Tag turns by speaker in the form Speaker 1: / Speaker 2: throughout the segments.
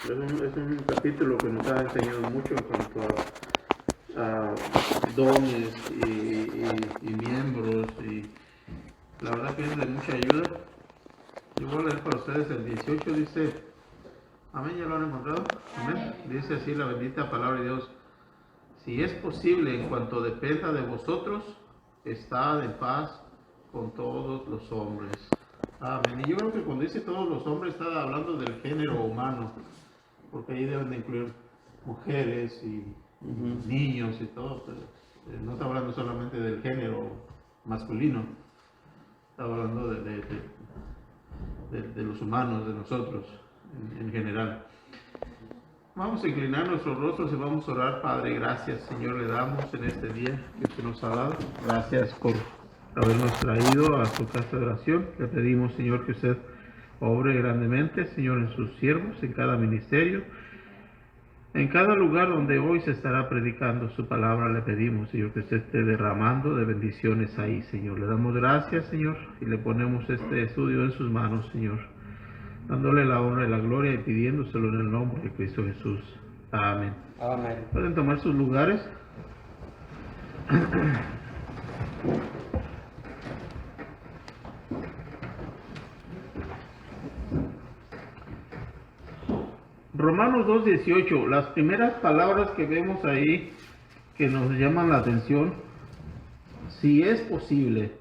Speaker 1: Es un capítulo que nos ha enseñado mucho en cuanto a dones y miembros, y la verdad que es de mucha ayuda. Yo voy a leer para ustedes el 18, dice, amén, ¿ya lo han encontrado? Amén. Dice así la bendita palabra de Dios: si es posible, en cuanto dependa de vosotros, estad en paz con todos los hombres. Amén. Y yo creo que cuando dice todos los hombres, está hablando del género humano, porque ahí deben de incluir mujeres y niños y todo, pero no está hablando solamente del género masculino, está hablando de los humanos, de nosotros en general. Vamos a inclinar nuestros rostros y vamos a orar. Padre, gracias, Señor, le damos en este día que usted nos ha dado. Gracias por habernos traído a su casa de oración. Le pedimos, Señor, que usted obre grandemente, Señor, en sus siervos, en cada ministerio, en cada lugar donde hoy se estará predicando su palabra. Le pedimos, Señor, que usted esté derramando de bendiciones ahí, Señor. Le damos gracias, Señor, y le ponemos este estudio en sus manos, Señor, dándole la honra y la gloria y pidiéndoselo en el nombre de Cristo Jesús. Amén.
Speaker 2: Amén.
Speaker 1: Pueden tomar sus lugares. Romanos 2:18, las primeras palabras que vemos ahí que nos llaman la atención: si es posible,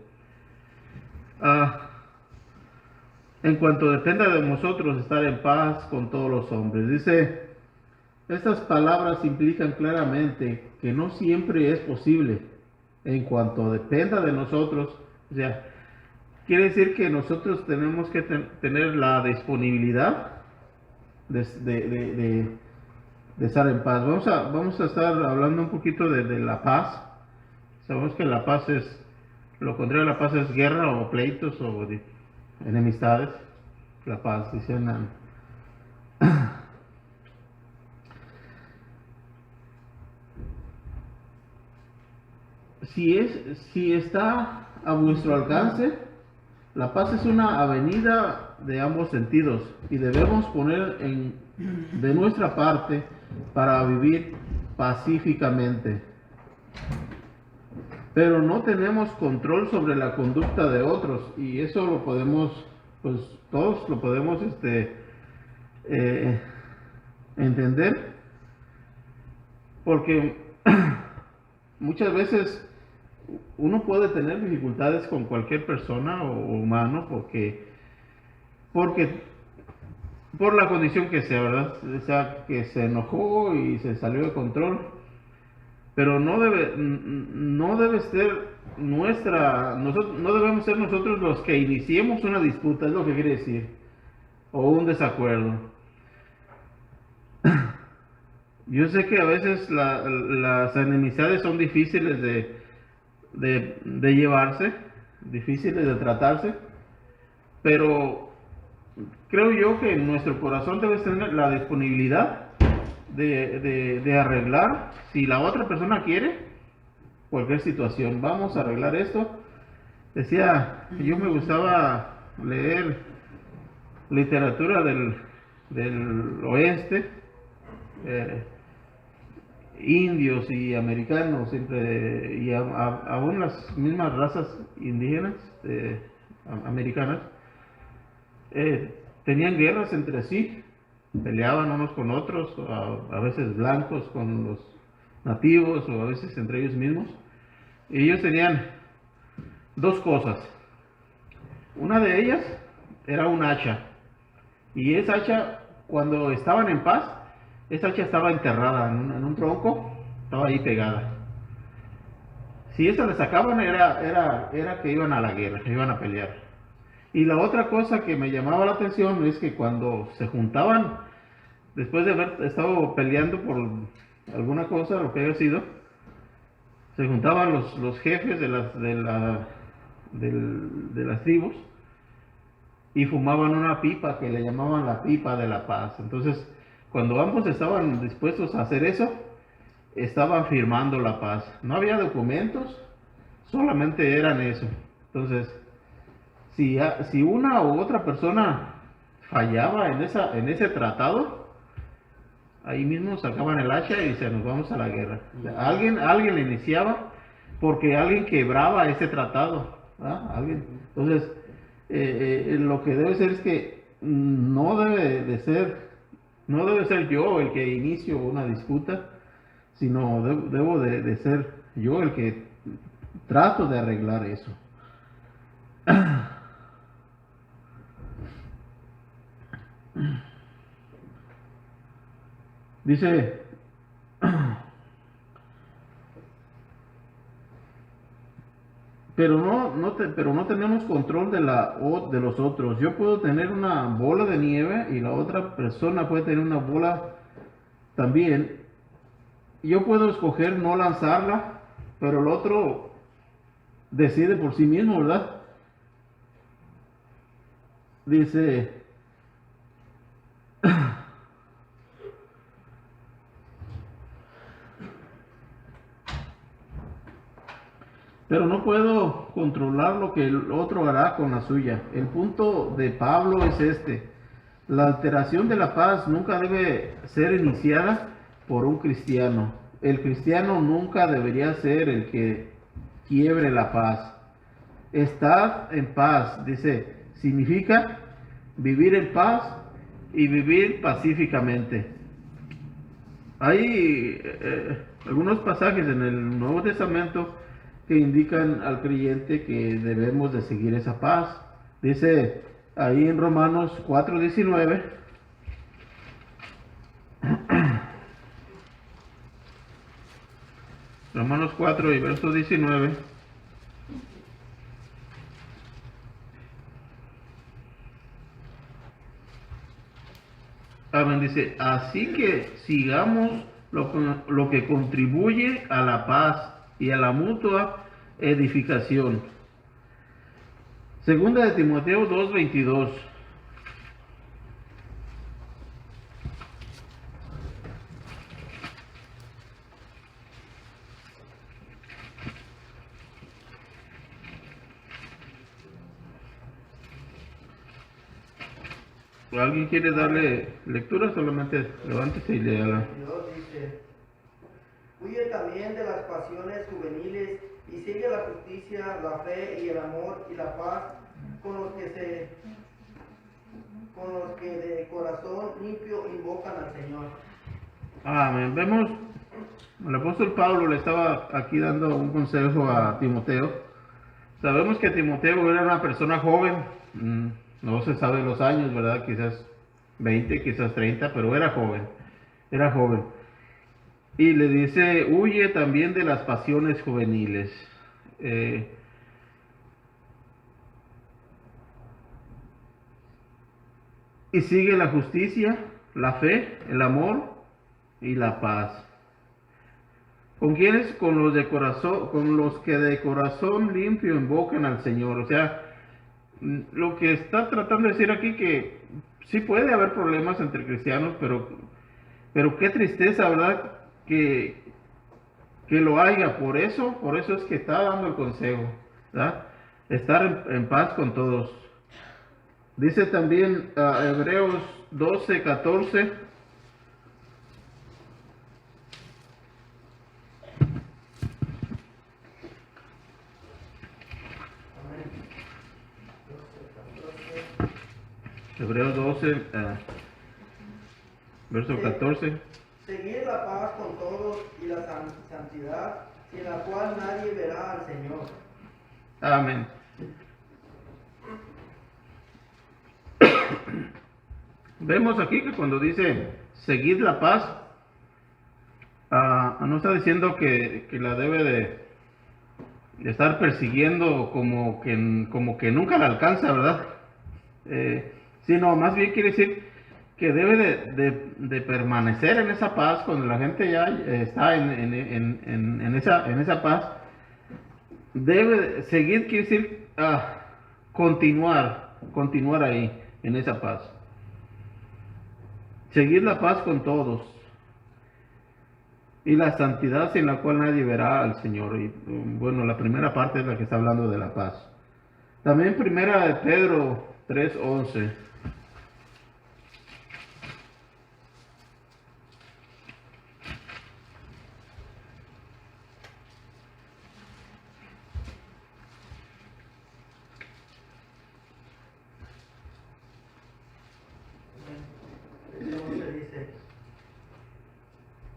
Speaker 1: en cuanto dependa de nosotros, estar en paz con todos los hombres. Dice, estas palabras implican claramente que no siempre es posible en cuanto dependa de nosotros. O sea, quiere decir que nosotros tenemos que tener la disponibilidad de estar en paz. Vamos a estar hablando un poquito de la paz. Sabemos que la paz es, lo contrario a la paz es guerra o pleitos o enemistades. La paz, dicen. Si está a vuestro alcance, la paz es una avenida de ambos sentidos y debemos poner de nuestra parte para vivir pacíficamente. Pero no tenemos control sobre la conducta de otros, y eso lo podemos, pues todos lo podemos entender, porque muchas veces uno puede tener dificultades con cualquier persona o humano porque por la condición que sea, ¿verdad? O sea, que se enojó y se salió de control. Pero no debe ser no debemos ser nosotros los que iniciemos una disputa, es lo que quiere decir, o un desacuerdo. Yo sé que a veces las enemistades son difíciles de llevarse, difíciles de tratarse, pero creo yo que en nuestro corazón debe tener la disponibilidad de arreglar, si la otra persona quiere, cualquier situación. Vamos a arreglar esto. Decía, yo me gustaba leer literatura del oeste, indios y americanos, siempre, y aún las mismas razas indígenas americanas tenían guerras entre sí, peleaban unos con otros, a veces blancos con los nativos o a veces entre ellos mismos. Y ellos tenían dos cosas. Una de ellas era un hacha, y esa hacha, cuando estaban en paz, esa hacha estaba enterrada en un tronco, estaba ahí pegada. Si esa le sacaban era que iban a la guerra, iban a pelear. Y la otra cosa que me llamaba la atención es que cuando se juntaban, después de haber estado peleando por alguna cosa, lo que haya sido, se juntaban los jefes de las tribus y fumaban una pipa que le llamaban la pipa de la paz. Entonces, cuando ambos estaban dispuestos a hacer eso, estaban firmando la paz. No había documentos, solamente eran eso. Entonces, si una u otra persona fallaba en ese tratado, ahí mismo sacaban el hacha y se nos vamos a la guerra. Alguien le iniciaba porque alguien quebraba ese tratado, ¿verdad? Alguien. Entonces, lo que debe ser es que no debe ser yo el que inicio una disputa, sino debo de ser yo el que trato de arreglar eso. Dice, pero no tenemos control de los otros. Yo puedo tener una bola de nieve y la otra persona puede tener una bola también. Yo puedo escoger no lanzarla, pero el otro decide por sí mismo, ¿verdad? Dice, pero no puedo controlar lo que el otro hará con la suya. El punto de Pablo es este: la alteración de la paz nunca debe ser iniciada por un cristiano. El cristiano nunca debería ser el que quiebre la paz. Estar en paz, dice, significa vivir en paz y vivir pacíficamente. Hay algunos pasajes en el Nuevo Testamento que indican al creyente que debemos de seguir esa paz. Dice ahí en Romanos 4:19, Romanos 4 y verso 19. Amén, dice, así que sigamos lo que contribuye a la paz y a la mutua edificación. Segunda de Timoteo 2:22. ¿Alguien quiere darle lectura? Solamente levántese y léala.
Speaker 2: Dice, huye también de las pasiones juveniles y sigue la justicia, la fe y el amor y la paz con los que de corazón limpio invocan al Señor.
Speaker 1: Amén. Vemos, el apóstol Pablo le estaba aquí dando un consejo a Timoteo. Sabemos que Timoteo era una persona joven, no se sabe los años, ¿verdad? Quizás 20, quizás 30, pero era joven. Y le dice, huye también de las pasiones juveniles. Y sigue la justicia, la fe, el amor y la paz. ¿Con quiénes? Con los que de corazón limpio invocan al Señor. O sea, lo que está tratando de decir aquí que sí puede haber problemas entre cristianos, pero qué tristeza, ¿verdad? Que lo haya. Por eso es que está dando el consejo, ¿verdad? Estar en paz con todos. Dice también Hebreos 12:14. Hebreos 12, verso 14.
Speaker 2: Seguir la paz con todos y la santidad, sin la cual nadie verá al Señor.
Speaker 1: Amén. Vemos aquí que cuando dice seguid la paz, no está diciendo que la debe de estar persiguiendo como que nunca la alcanza, ¿verdad? Sino más bien quiere decir que debe de permanecer en esa paz cuando la gente ya está en esa paz. Debe seguir, quiere decir continuar ahí, en esa paz. Seguir la paz con todos. Y la santidad sin la cual nadie verá al Señor. Y bueno, la primera parte es la que está hablando de la paz. También primera de Pedro 3:11.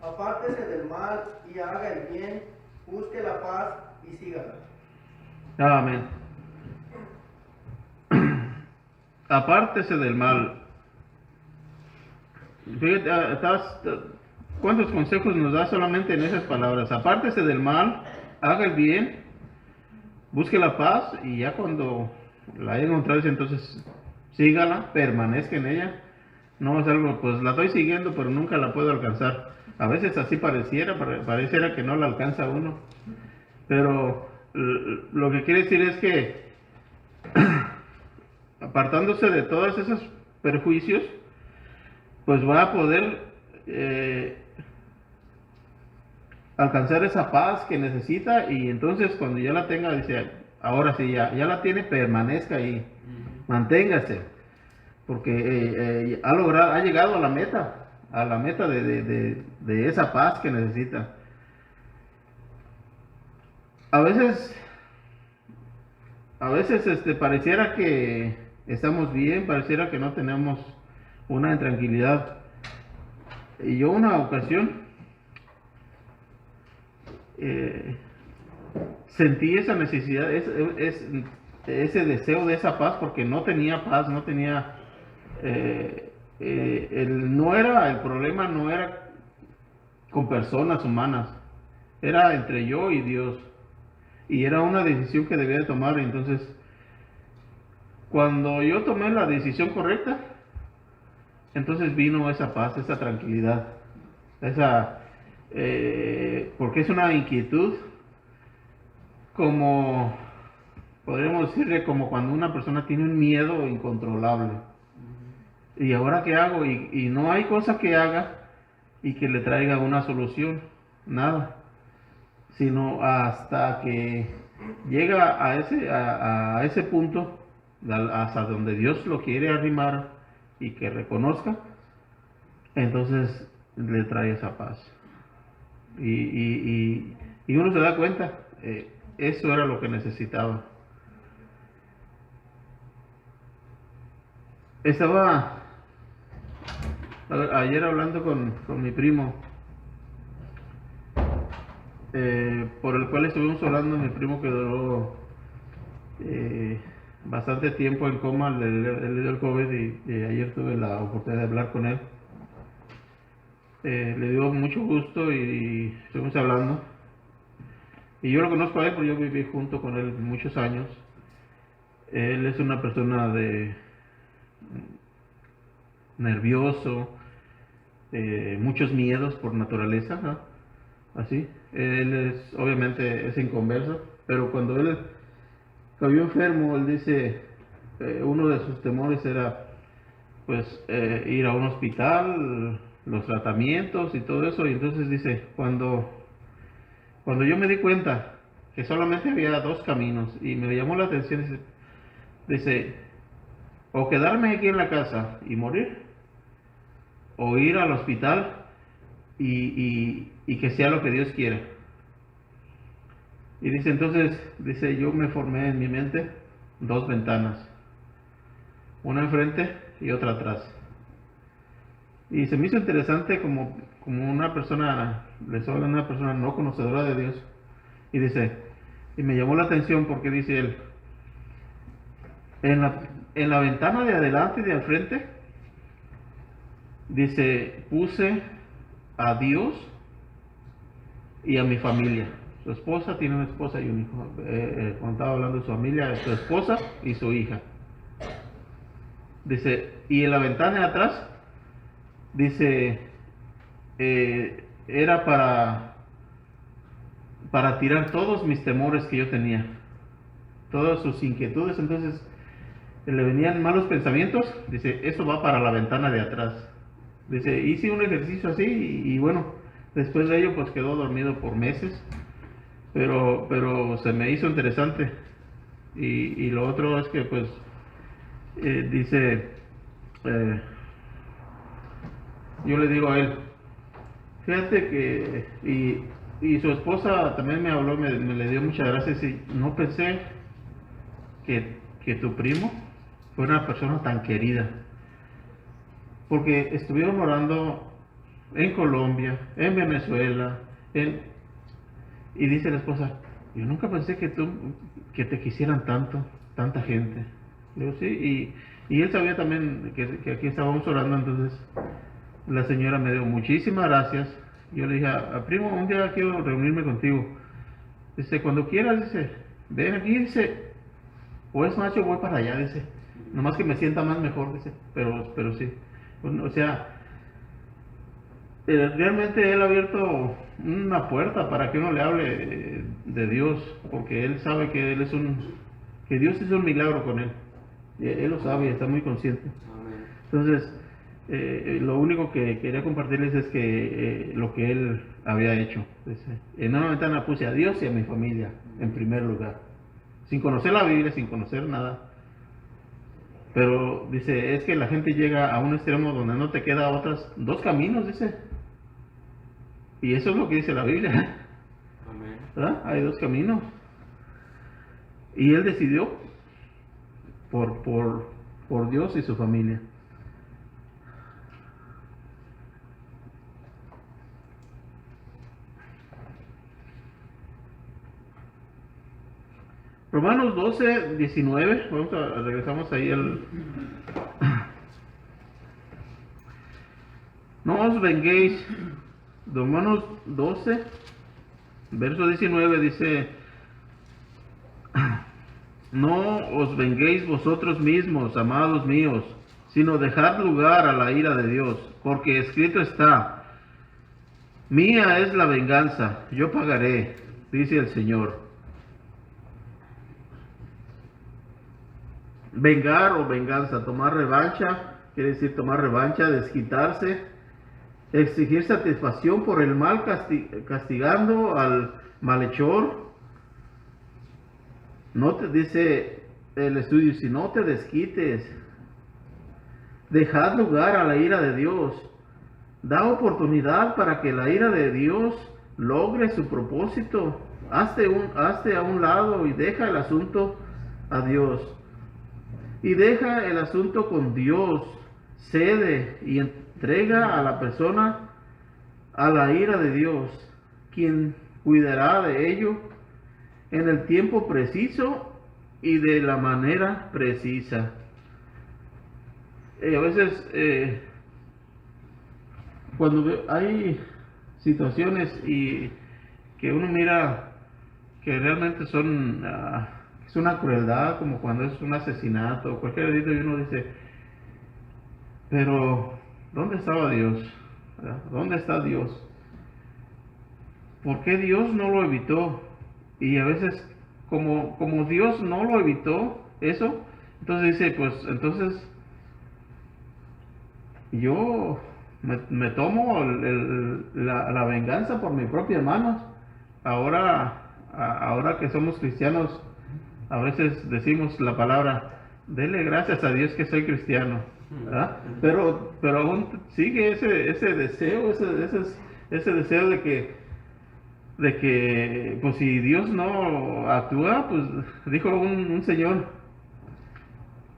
Speaker 2: Apártese del mal y haga el bien, busque la paz y sígala.
Speaker 1: Amén. Apártese del mal. Fíjate, ¿cuántos consejos nos da solamente en esas palabras? Apártese del mal, haga el bien, busque la paz, y ya cuando la haya encontrado, entonces sígala, permanezca en ella. No es algo, pues la estoy siguiendo, pero nunca la puedo alcanzar. A veces así pareciera que no la alcanza uno. Pero lo que quiere decir es que apartándose de todos esos perjuicios, pues va a poder alcanzar esa paz que necesita, y entonces cuando ya la tenga, dice, ahora sí, ya la tiene, permanezca ahí, manténgase, porque ha llegado a la meta de esa paz que necesita. A veces pareciera que estamos bien, pareciera que no tenemos una intranquilidad. Y yo una ocasión sentí esa necesidad, ese deseo de esa paz, porque no tenía paz, no tenía, el problema no era con personas humanas, era entre yo y Dios, y era una decisión que debía de tomar. Entonces, cuando yo tomé la decisión correcta, entonces vino esa paz, esa tranquilidad, porque es una inquietud, como podríamos decirle, como cuando una persona tiene un miedo incontrolable. ¿Y ahora qué hago? Y no hay cosa que haga y que le traiga una solución, nada, sino hasta que llega a ese punto, hasta donde Dios lo quiere arrimar y que reconozca, entonces le trae esa paz. Y uno se da cuenta, eso era lo que necesitaba. Estaba ayer hablando con mi primo, por el cual estuvimos hablando. Mi primo que duró bastante tiempo en coma, le dio el COVID, y ayer tuve la oportunidad de hablar con él. Le dio mucho gusto y estuvimos hablando. Y yo lo conozco a él porque yo viví junto con él muchos años. Él es una persona nervioso, muchos miedos por naturaleza, ¿no? Así. Él obviamente es inconverso, pero cuando él cayó enfermo, él dice, uno de sus temores era, pues, ir a un hospital, los tratamientos y todo eso. Y entonces dice, cuando yo me di cuenta que solamente había dos caminos, y me llamó la atención, dice, o quedarme aquí en la casa y morir, o ir al hospital y que sea lo que Dios quiera. Y dice, entonces, yo me formé en mi mente dos ventanas, una enfrente y otra atrás. Y se me hizo interesante, como una persona, les habla una persona no conocedora de Dios, y dice, y me llamó la atención porque dice él, en la ventana de adelante y de al frente, dice, puse a Dios y a mi familia. Su esposa, tiene una esposa y un hijo. Cuando estaba hablando de su familia, su esposa y su hija. Dice, y en la ventana de atrás, dice, era para tirar todos mis temores que yo tenía, todas sus inquietudes. Entonces le venían malos pensamientos, dice, eso va para la ventana de atrás. Dice, hice un ejercicio así, y bueno, después de ello pues quedó dormido por meses, pero se me hizo interesante. Y lo otro es que pues dice, yo le digo a él, fíjate que, y su esposa también me habló, me le dio muchas gracias, y no pensé que tu primo fue una persona tan querida, porque estuvieron orando en Colombia, en Venezuela, y dice la esposa, yo nunca pensé que te quisieran tanto, tanta gente. Digo, sí, y él sabía también que aquí estábamos orando, entonces la señora me dio muchísimas gracias. Yo le dije, primo, un día quiero reunirme contigo. Dice, cuando quieras, dice, ven aquí, dice, o es macho, voy para allá, dice, nomás que me sienta más mejor, dice, pero sí. O sea, realmente él ha abierto una puerta para que uno le hable de Dios, porque él sabe que que Dios hizo un milagro con él. Él lo sabe y está muy consciente.
Speaker 3: Amén.
Speaker 1: Entonces, lo único que quería compartirles es que lo que él había hecho. Dice, en una ventana puse a Dios y a mi familia en primer lugar, sin conocer la Biblia, sin conocer nada. Pero dice, es que la gente llega a un extremo donde no te queda otras dos caminos, dice. Y eso es lo que dice la Biblia,
Speaker 3: Amén.
Speaker 1: ¿verdad? Hay dos caminos. Y él decidió por Dios y su familia. Romanos 12, 19, regresamos ahí al... No os venguéis. Romanos 12, verso 19 dice, no os venguéis vosotros mismos, amados míos, sino dejad lugar a la ira de Dios, porque escrito está, mía es la venganza, yo pagaré, dice el Señor. Vengar o venganza, tomar revancha, quiere decir tomar revancha, desquitarse, exigir satisfacción por el mal, castigando al malhechor. No te dice el estudio, si no te desquites, dejad lugar a la ira de Dios, da oportunidad para que la ira de Dios logre su propósito. Hazte a un lado y deja el asunto a Dios. Y deja el asunto con Dios, cede y entrega a la persona a la ira de Dios, quien cuidará de ello en el tiempo preciso y de la manera precisa. A veces cuando hay situaciones y que uno mira que realmente son es una crueldad, como cuando es un asesinato o cualquier delito, y uno dice, pero ¿dónde estaba Dios? ¿Verdad? ¿Dónde está Dios? ¿Por qué Dios no lo evitó? Y a veces, como Dios no lo evitó eso, entonces dice, pues entonces yo me tomo la venganza por mis propias manos. Ahora que somos cristianos, a veces decimos la palabra, dele gracias a Dios que soy cristiano, ¿verdad? Pero aún sigue ese deseo, ese deseo de que pues si Dios no actúa, pues dijo un señor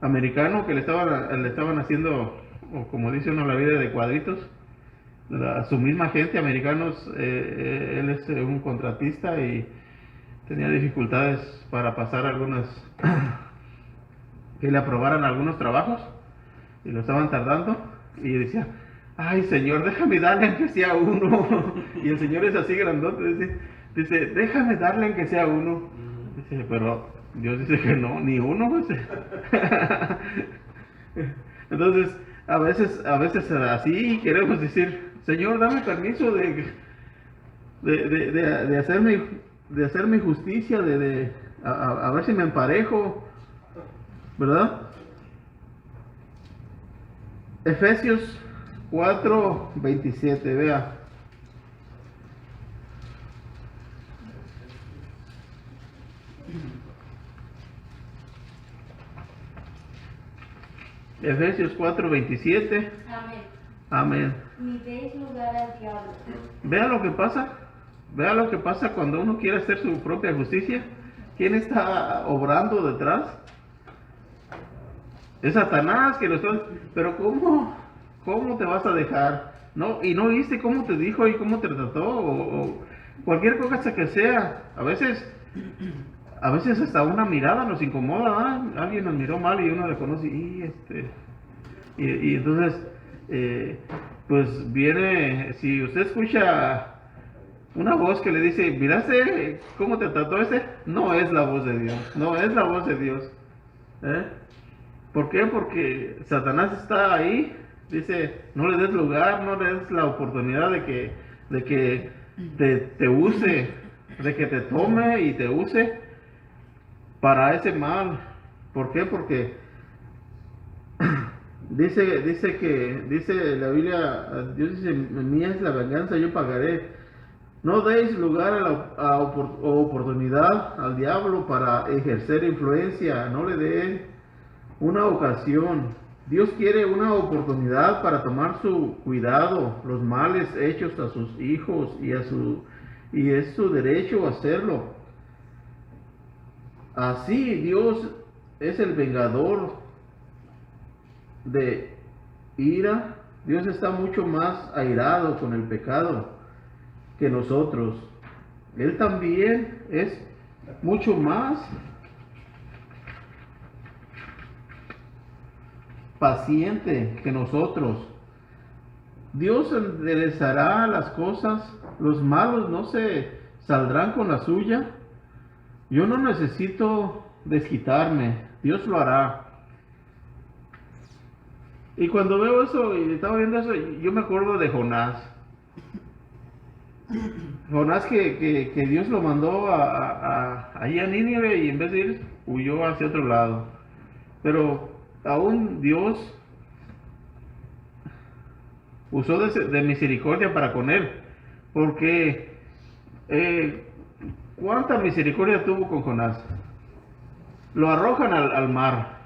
Speaker 1: americano que le estaban haciendo, o como dice uno, la vida de cuadritos, su misma gente, americanos. Él es un contratista y tenía dificultades para pasar que le aprobaran algunos trabajos, y lo estaban tardando, y decía, ay Señor, déjame darle aunque sea uno. Y el Señor es así grandote, dice, déjame darle aunque sea uno. Dice, pero Dios dice que no, ni uno. Dice. Entonces, a veces así queremos decir, Señor, dame permiso de hacer mi justicia, a ver si me emparejo, ¿verdad? Efesios 4:27, vea. Efesios 4:27.
Speaker 4: Amén.
Speaker 1: Amén.
Speaker 4: Ni deis lugar al diablo.
Speaker 1: Vea lo que pasa. Vea lo que pasa cuando uno quiere hacer su propia justicia. ¿Quién está obrando detrás? Es Satanás que lo está. Pero ¿cómo te vas a dejar no, y no viste cómo te dijo y cómo te trató, o cualquier cosa que sea. A veces hasta una mirada nos incomoda, ¿ah? Alguien nos miró mal y uno le conoce y entonces, pues viene, si usted escucha una voz que le dice, ¿miraste cómo te trató ese? No es la voz de Dios, no es la voz de Dios. ¿Eh? ¿Por qué? Porque Satanás está ahí, dice, no le des lugar, no le des la oportunidad de que te use, de que te tome y te use para ese mal. ¿Por qué? Porque dice la Biblia, Dios dice, mía es la venganza, yo pagaré. No deis lugar o oportunidad al diablo para ejercer influencia, no le dé una ocasión. Dios quiere una oportunidad para tomar su cuidado, los males hechos a sus hijos y es su derecho hacerlo. Así Dios es el vengador de ira. Dios está mucho más airado con el pecado que nosotros. Él también es mucho más paciente que nosotros. Dios enderezará las cosas, los malos no se saldrán con la suya. Yo no necesito desquitarme, Dios lo hará. Y cuando veo eso y estaba viendo eso, yo me acuerdo de Jonás. Jonás que Dios lo mandó allí a Nínive y en vez de ir, huyó hacia otro lado. Pero aún Dios usó de misericordia para con él. Porque ¿cuánta misericordia tuvo con Jonás? Lo arrojan al mar.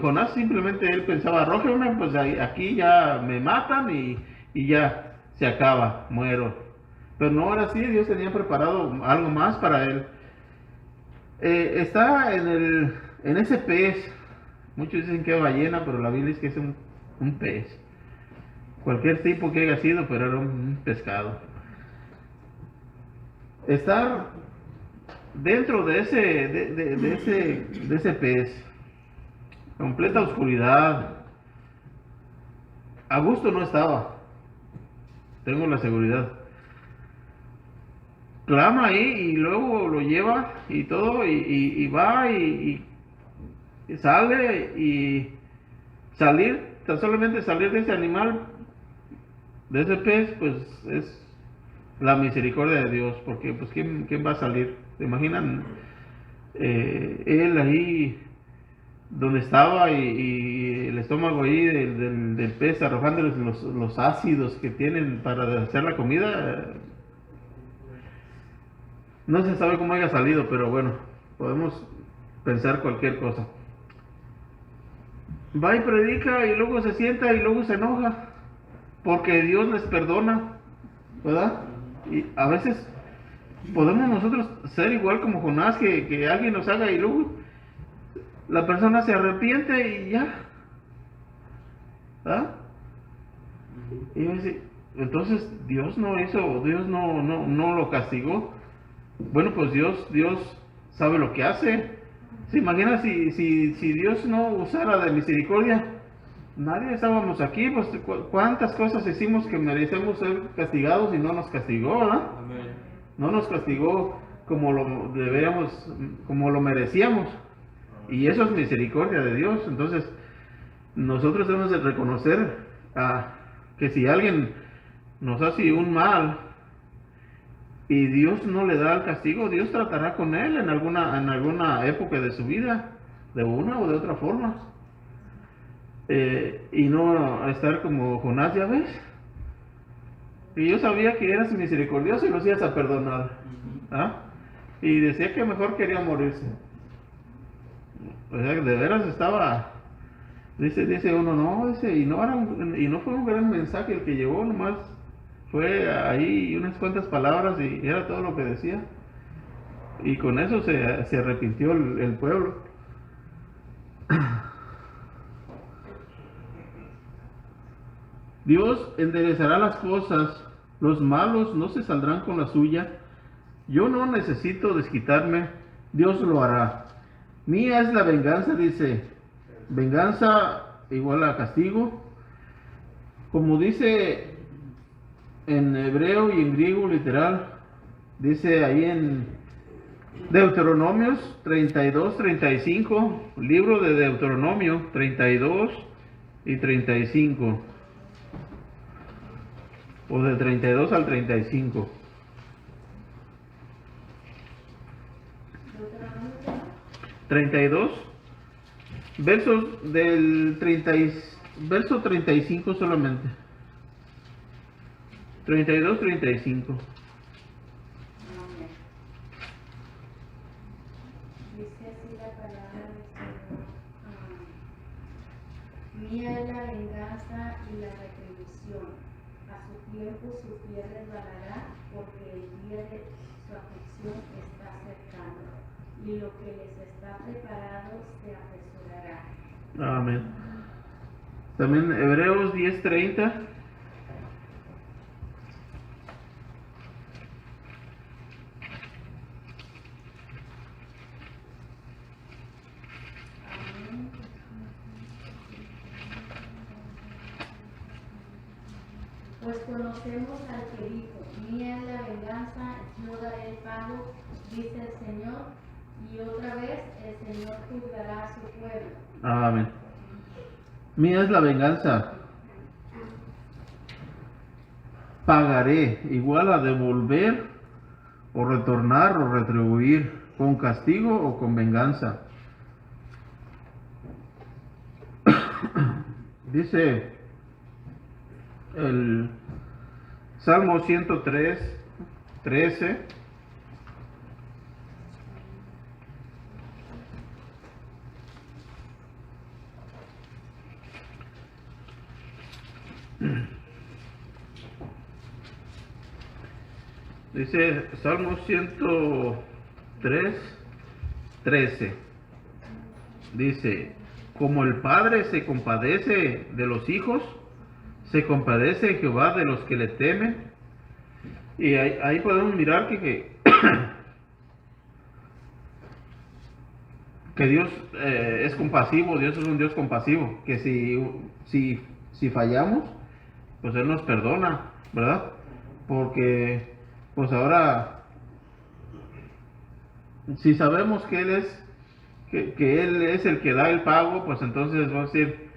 Speaker 1: Jonás simplemente él pensaba, arrójenme, pues aquí ya me matan y ya se acaba, muero. Pero no era así, Dios tenía preparado algo más para él. Está en ese pez. Muchos dicen que es ballena, pero la Biblia dice que es un pez. Cualquier tipo que haya sido, pero era un pescado. Estar dentro de ese pez, completa oscuridad, a gusto no estaba, tengo la seguridad. Clama ahí y luego lo lleva y todo y va y sale y salir, tan solamente salir de ese animal, de ese pez, pues es la misericordia de Dios, porque pues ¿quién va a salir? ¿Se imaginan él ahí donde estaba y el estómago ahí del pez arrojándoles los ácidos que tienen para hacer la comida? No se sabe cómo haya salido, pero bueno, podemos pensar cualquier cosa. Va y predica y luego se sienta y luego se enoja, porque Dios les perdona, ¿verdad? Y a veces podemos nosotros ser igual como Jonás, que alguien nos haga y luego la persona se arrepiente y ya, ¿verdad? Y entonces Dios no hizo, Dios no lo castigó. Bueno, pues Dios sabe lo que hace. ¿Se imagina si Dios no usara de misericordia? Nadie estábamos aquí, pues cuántas cosas hicimos que merecemos ser castigados y no nos castigó, ¿verdad? Amén. No nos castigó como lo deberíamos, como lo merecíamos. Y eso es misericordia de Dios. Entonces, nosotros debemos de reconocer que si alguien nos hace un mal y Dios no le da el castigo, Dios tratará con él en alguna época de su vida, de una o de otra forma. Y no estar como Jonás, ya ves. Y yo sabía que eras misericordioso y lo hacías a perdonar. ¿Ah? Y decía que mejor quería morirse. O sea, de veras estaba. Dice uno, no, y no fue un gran mensaje el que llevó, nomás fue ahí unas cuantas palabras y era todo lo que decía. Y con eso se arrepintió el pueblo. Dios enderezará las cosas, los malos no se saldrán con la suya. Yo no necesito desquitarme, Dios lo hará. Mía es la venganza, dice. Venganza igual a castigo. Como dice en hebreo y en griego literal, dice ahí en Deuteronomios 32-35, libro de Deuteronomio 32 y 35, o de 32 al 35.
Speaker 4: Deuteronomio, ¿no?
Speaker 1: 32, versos del 30 verso 35 solamente. 32-35.
Speaker 4: Amén. Dice así la palabra del Señor. Mía es la venganza y la retribución. A su tiempo su pie resbalará, porque el día de su aflicción está cercano, y lo que les está preparado se apresurará.
Speaker 1: Amén. También Hebreos 10:30.
Speaker 4: Amén. Pues conocemos al que dijo, mía es la venganza, yo daré el pago, dice el Señor, y otra vez el Señor juzgará a su pueblo.
Speaker 1: Amén. Mía es la venganza. Pagaré, igual a devolver, o retornar, o retribuir, con castigo o con venganza. Dice el Salmo 103:13. Dice Salmo 103:13. Dice, como el Padre se compadece de los hijos, se compadece Jehová de los que le temen. Y ahí podemos mirar que Dios es compasivo. Dios es un Dios compasivo, que si fallamos, pues Él nos perdona, ¿verdad? Porque pues ahora, si sabemos que Él es el que da el pago, pues entonces va a decir,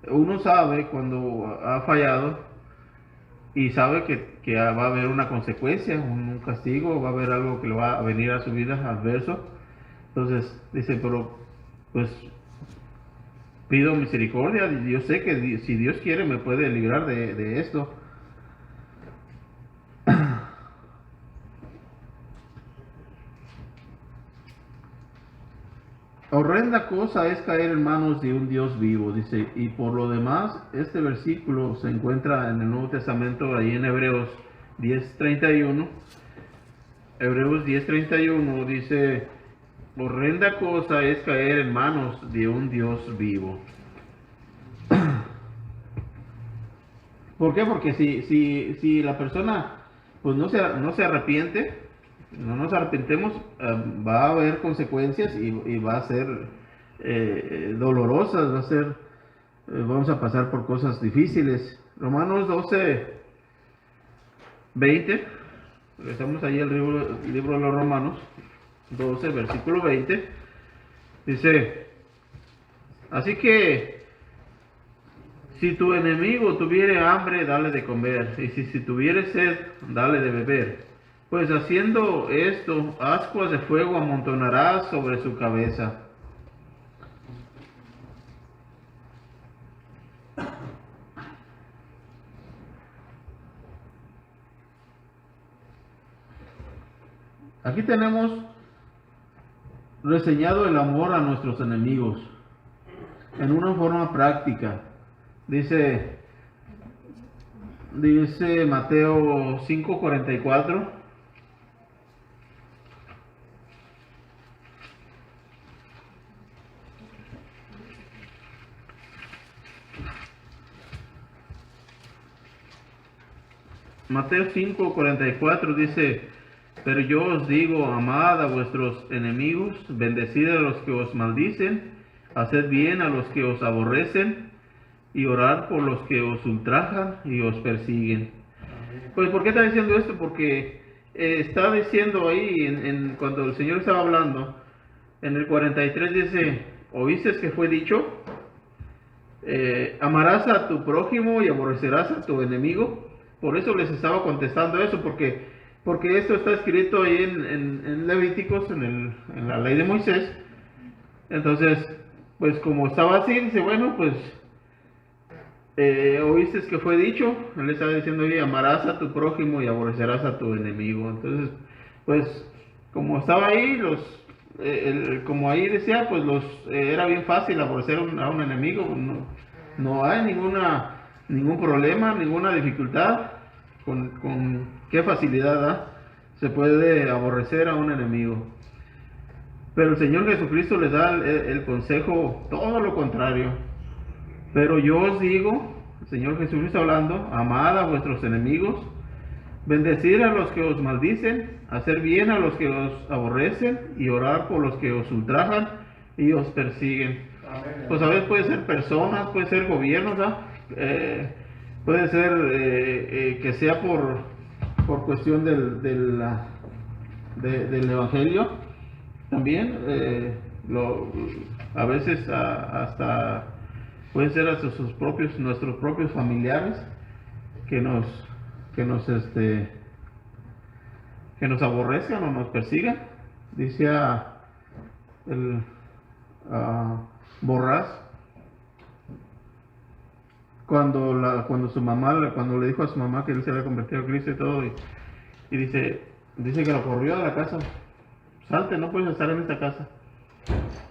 Speaker 1: uno sabe cuando ha fallado y sabe que va a haber una consecuencia, un castigo, va a haber algo que le va a venir a su vida adverso. Entonces dice, pero pues pido misericordia, yo sé que si Dios quiere me puede librar de esto. Horrenda cosa es caer en manos de un Dios vivo, dice, y por lo demás, este versículo se encuentra en el Nuevo Testamento, ahí en Hebreos 10:31. Hebreos 10:31 dice, horrenda cosa es caer en manos de un Dios vivo. ¿Por qué? Porque si la persona pues no se arrepiente, no nos arrepentemos, va a haber consecuencias y va a ser dolorosas, vamos a pasar por cosas difíciles. Romanos 12:20, regresamos ahí al libro de los Romanos 12, versículo 20, dice, así que si tu enemigo tuviere hambre, dale de comer, y si tuviere sed, dale de beber. Pues haciendo esto, ascuas de fuego amontonarás sobre su cabeza. Aquí tenemos reseñado el amor a nuestros enemigos en una forma práctica. Dice Mateo 5:44. Mateo 5:44 dice, pero yo os digo, amad a vuestros enemigos, bendecid a los que os maldicen, haced bien a los que os aborrecen, y orad por los que os ultrajan y os persiguen. Pues, ¿por qué está diciendo esto? Porque está diciendo ahí, cuando el Señor estaba hablando, en el 43 dice, ¿oíste que fue dicho? Amarás a tu prójimo y aborrecerás a tu enemigo. Por eso les estaba contestando eso, porque esto está escrito ahí en Levíticos, en la ley de Moisés. Entonces, pues como estaba así, dice, bueno, pues oíste que fue dicho. Él estaba diciendo ahí, amarás a tu prójimo y aborrecerás a tu enemigo. Entonces, pues como estaba ahí, como ahí decía, pues era bien fácil aborrecer a un enemigo. No hay ningún problema, ninguna dificultad. Con qué facilidad se puede aborrecer a un enemigo. Pero el Señor Jesucristo les da el consejo todo lo contrario. Pero yo os digo, el Señor Jesucristo hablando, amad a vuestros enemigos, bendecid a los que os maldicen, hacer bien a los que os aborrecen y orar por los que os ultrajan y os persiguen. Amén. Pues a veces puede ser personas, puede ser gobiernos, puede ser que sea por cuestión del Evangelio también. A veces hasta pueden ser hasta nuestros propios familiares que nos aborrezcan o nos persigan. Dice Borrás, cuando le dijo a su mamá que él se había convertido a Cristo y todo, y dice que lo corrió de la casa. Salte, no puedes estar en esta casa.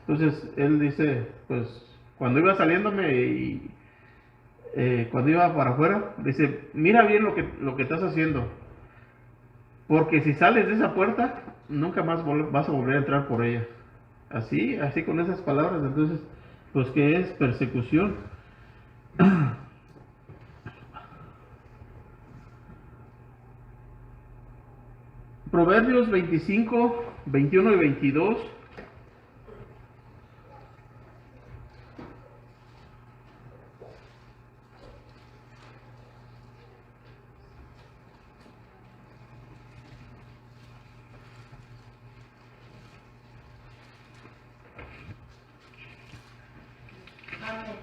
Speaker 1: Entonces él dice, pues cuando iba saliéndome y cuando iba para afuera, dice, mira bien lo que estás haciendo, porque si sales de esa puerta nunca más vas a volver a entrar por ella. Así con esas palabras. Entonces, pues ¿qué es persecución? Proverbios 25, 21 y 22.
Speaker 4: Amén.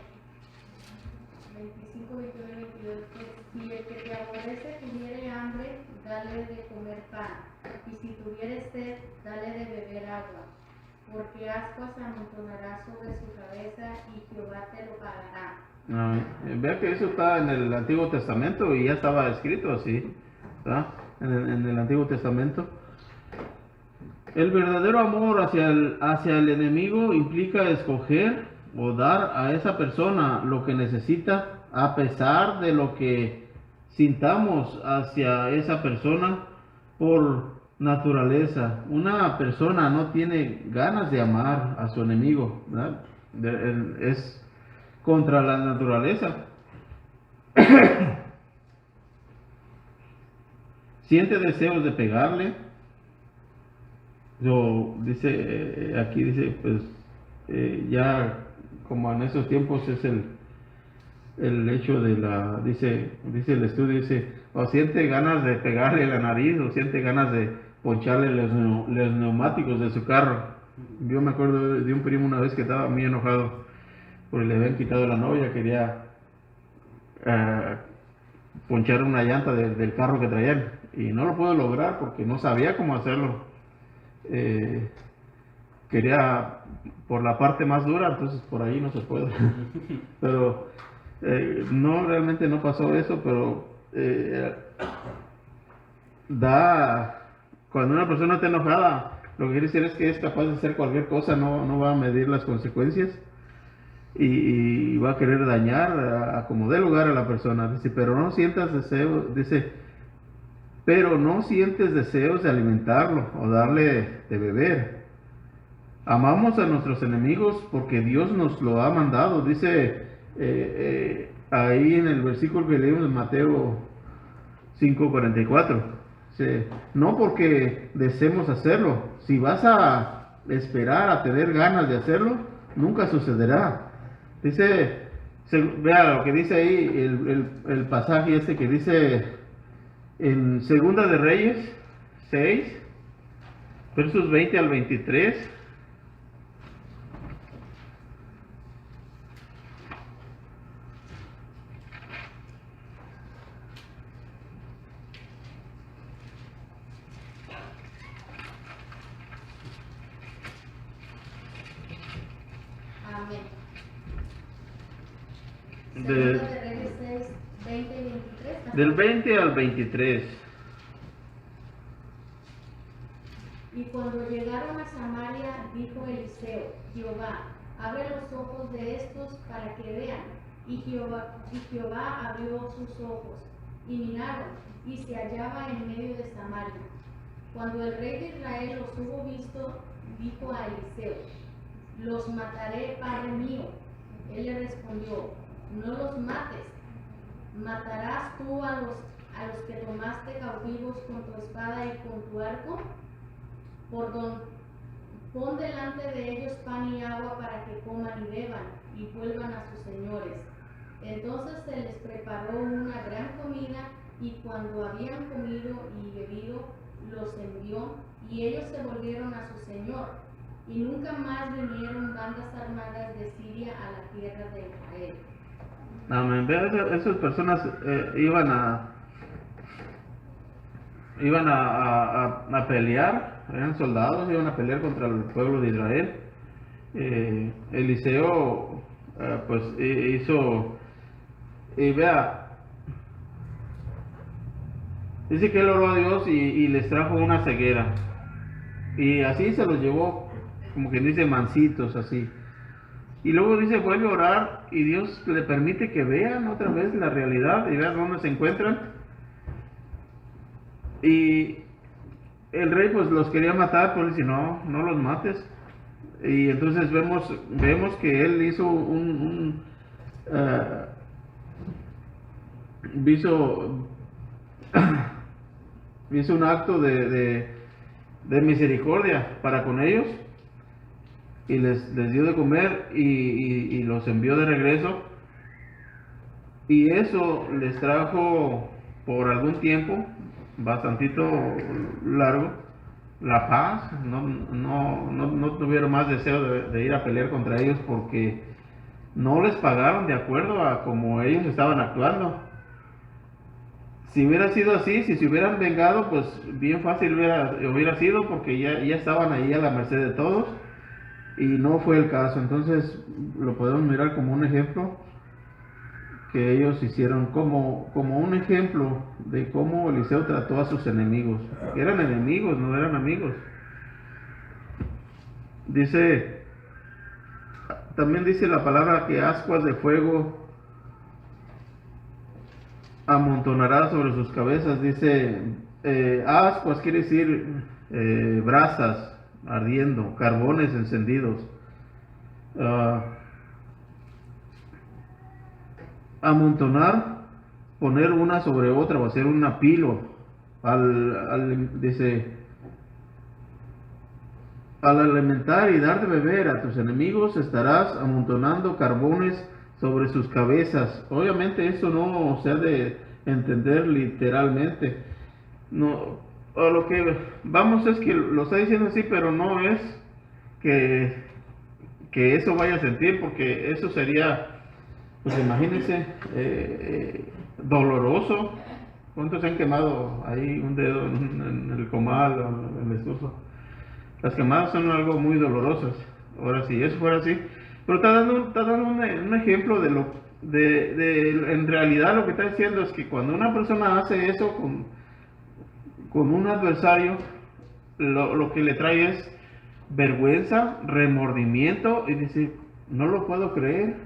Speaker 4: 25, 21 y 22. Si el que te aborrece tuviere hambre, dale de comer pan, y si tuviere sed, dale de beber agua, porque ascuas amontonará sobre su cabeza y Jehová te lo pagará.
Speaker 1: Vea que eso está en el Antiguo Testamento y ya estaba escrito así, ¿verdad? En el Antiguo Testamento. El verdadero amor hacia el enemigo implica escoger o dar a esa persona lo que necesita, a pesar de lo que sintamos hacia esa persona por naturaleza. Una persona no tiene ganas de amar a su enemigo, ¿verdad? Es contra la naturaleza. Siente deseos de pegarle. Aquí dice, pues ya como en esos tiempos es el hecho de dice el estudio, o siente ganas de pegarle la nariz, o siente ganas de poncharle los neumáticos de su carro. Yo me acuerdo de un primo una vez que estaba muy enojado porque le habían quitado la novia, quería ponchar una llanta del carro que traían y no lo pudo lograr porque no sabía cómo hacerlo. Quería por la parte más dura, entonces por ahí no se puede. Pero no, realmente no pasó eso, pero cuando una persona está enojada, lo que quiere decir es que es capaz de hacer cualquier cosa, no va a medir las consecuencias y va a querer dañar a como dé lugar a la persona. Dice, pero no sientas deseos de alimentarlo o darle de beber. Amamos a nuestros enemigos porque Dios nos lo ha mandado. Dice ahí en el versículo que leímos en Mateo 5:44. No porque deseemos hacerlo, si vas a esperar a tener ganas de hacerlo, nunca sucederá. Dice, vea lo que dice ahí el pasaje este que dice en Segunda de Reyes 6, versos 20 al 23.
Speaker 4: Amén.
Speaker 1: De-
Speaker 4: Segunda de Reyes 6, 20 y 23.
Speaker 1: Del 20 al 23.
Speaker 4: Y cuando llegaron a Samaria, dijo Eliseo: Jehová, abre los ojos de estos para que vean. Y Jehová abrió sus ojos, y miraron, y se hallaba en medio de Samaria. Cuando el rey de Israel los hubo visto, dijo a Eliseo: los mataré, padre mío. Él le respondió: no los mates. ¿Matarás tú a los que tomaste cautivos con tu espada y con tu arco? Pon delante de ellos pan y agua para que coman y beban y vuelvan a sus señores. Entonces se les preparó una gran comida, y cuando habían comido y bebido, los envió, y ellos se volvieron a su señor. Y nunca más vinieron bandas armadas de Siria a la tierra de Israel.
Speaker 1: Amén. Vea, esas personas iban a pelear, eran soldados, iban a pelear contra el pueblo de Israel. Eliseo pues hizo, y vea, dice que él oró a Dios y les trajo una ceguera, y así se los llevó, como quien dice, mansitos así. Y luego dice, vuelve a orar y Dios le permite que vean otra vez la realidad y vean dónde se encuentran. Y el rey pues los quería matar, pero dice, no los mates. Y entonces vemos que él hizo hizo un acto de misericordia para con ellos, y les dio de comer y los envió de regreso, y eso les trajo por algún tiempo, bastantito largo, la paz. No tuvieron más deseo de ir a pelear contra ellos, porque no les pagaron de acuerdo a como ellos estaban actuando. Si hubiera sido así, si se hubieran vengado, pues bien fácil hubiera sido, porque ya estaban ahí a la merced de todos, y no fue el caso. Entonces lo podemos mirar como un ejemplo que ellos hicieron, como un ejemplo de cómo Eliseo trató a sus enemigos. Eran enemigos, no eran amigos. También dice la palabra que ascuas de fuego amontonará sobre sus cabezas. Dice, ascuas quiere decir brasas ardiendo, carbones encendidos. Amontonar, poner una sobre otra, o hacer un apilo. Dice, al alimentar y dar de beber a tus enemigos, estarás amontonando carbones sobre sus cabezas. Obviamente esto no se ha de entender literalmente. No, a lo que vamos es que lo está diciendo así, pero no es que eso vaya a sentir, porque eso sería, pues imagínense, doloroso. ¿Cuántos se han quemado ahí un dedo en el comal o en el esfuerzo? Las quemadas son algo muy dolorosas. Ahora, si eso fuera así, pero está dando un ejemplo en realidad lo que está diciendo es que cuando una persona hace eso con un adversario, lo que le trae es vergüenza, remordimiento, y decir, no lo puedo creer,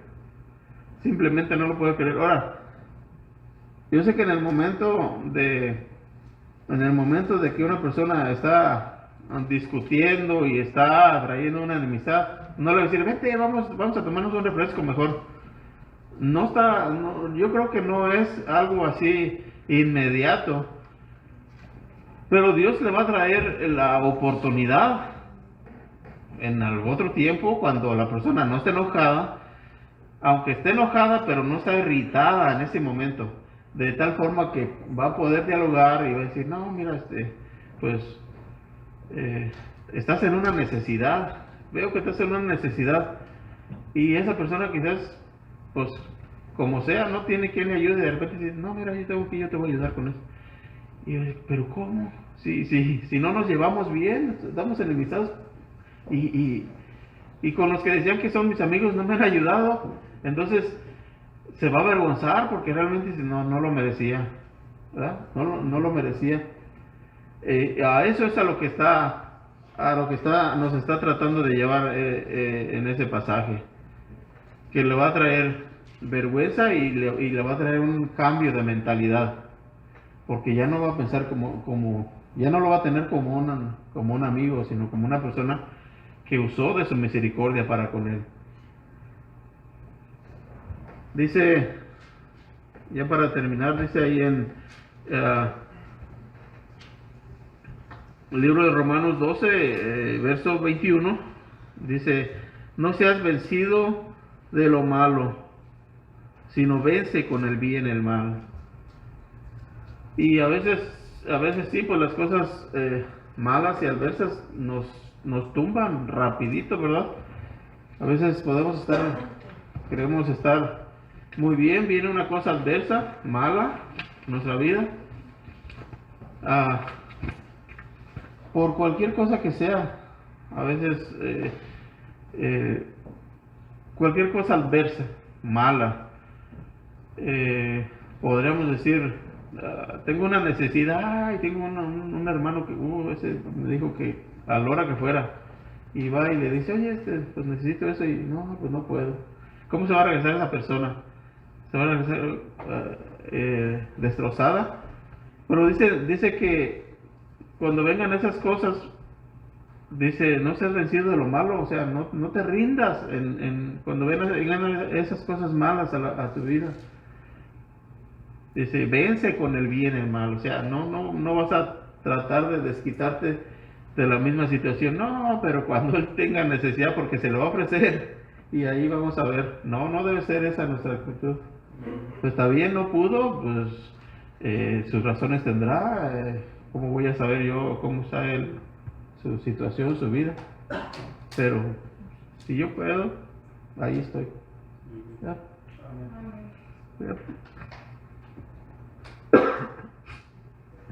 Speaker 1: simplemente no lo puedo creer. Ahora, yo sé que en el momento de que una persona está discutiendo y está trayendo una enemistad, no le va a decir, vete, vamos a tomarnos un refresco mejor. Yo creo que no es algo así inmediato. Pero Dios le va a traer la oportunidad en algún otro tiempo, cuando la persona no esté enojada, aunque esté enojada, pero no está irritada en ese momento, de tal forma que va a poder dialogar y va a decir, no, mira, pues estás en una necesidad, veo que estás en una necesidad, y esa persona quizás, pues, como sea, no tiene quien le ayude, y de repente dice, no, mira, yo te voy a ayudar con eso. Y yo, pero ¿cómo? Si no nos llevamos bien, estamos enemistados. Y con los que decían que son mis amigos no me han ayudado, entonces se va a avergonzar porque realmente no lo merecía, ¿verdad? No lo merecía. A eso es a lo que nos está tratando de llevar en ese pasaje, que le va a traer vergüenza y le va a traer un cambio de mentalidad, porque ya no va a pensar ya no lo va a tener como un amigo, sino como una persona que usó de su misericordia para con él. Dice, ya para terminar, dice ahí en el libro de Romanos 12, verso 21, dice, no seas vencido de lo malo, sino vence con el bien el mal. Y a veces sí, pues las cosas malas y adversas nos tumban rapidito, ¿verdad? A veces queremos estar muy bien, viene una cosa adversa, mala, en nuestra vida, por cualquier cosa que sea, a veces cualquier cosa adversa, mala, podríamos decir, tengo una necesidad, y tengo un hermano que ese me dijo que a la hora que fuera, y va y le dice, oye, pues necesito eso, y no, pues no puedo. ¿Cómo se va a regresar esa persona? Se va a regresar destrozada. Pero dice que cuando vengan esas cosas, dice, no seas vencido de lo malo, o sea, no te rindas cuando vengan esas cosas malas a tu vida. Dice, vence con el bien el mal, o sea, no vas a tratar de desquitarte de la misma situación, no, pero cuando él tenga necesidad, porque se lo va a ofrecer, y ahí vamos a ver, no debe ser esa nuestra actitud. Pues está bien, no pudo, pues sus razones tendrá, ¿cómo voy a saber yo cómo está él, su situación, su vida? Pero si yo puedo, ahí estoy. ¿Ya? ¿Ya?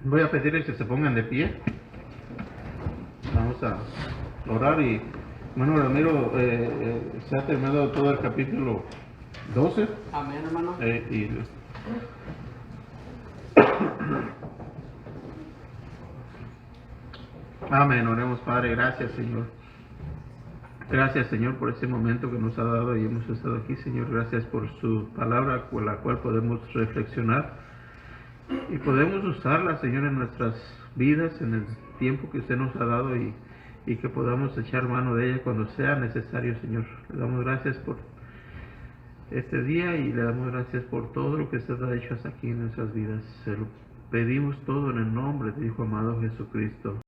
Speaker 1: Voy a pedirles que se pongan de pie. Vamos a orar y, bueno, Ramiro, se ha terminado todo el capítulo 12.
Speaker 3: Amén, hermano.
Speaker 1: Amén, oremos, Padre, gracias, Señor. Gracias, Señor, por este momento que nos ha dado y hemos estado aquí, Señor. Gracias por su palabra, con la cual podemos reflexionar y podemos usarla, Señor, en nuestras vidas, en el tiempo que usted nos ha dado, y que podamos echar mano de ella cuando sea necesario, Señor. Le damos gracias por este día y le damos gracias por todo lo que usted ha hecho hasta aquí en nuestras vidas. Se lo pedimos todo en el nombre de Hijo amado Jesucristo.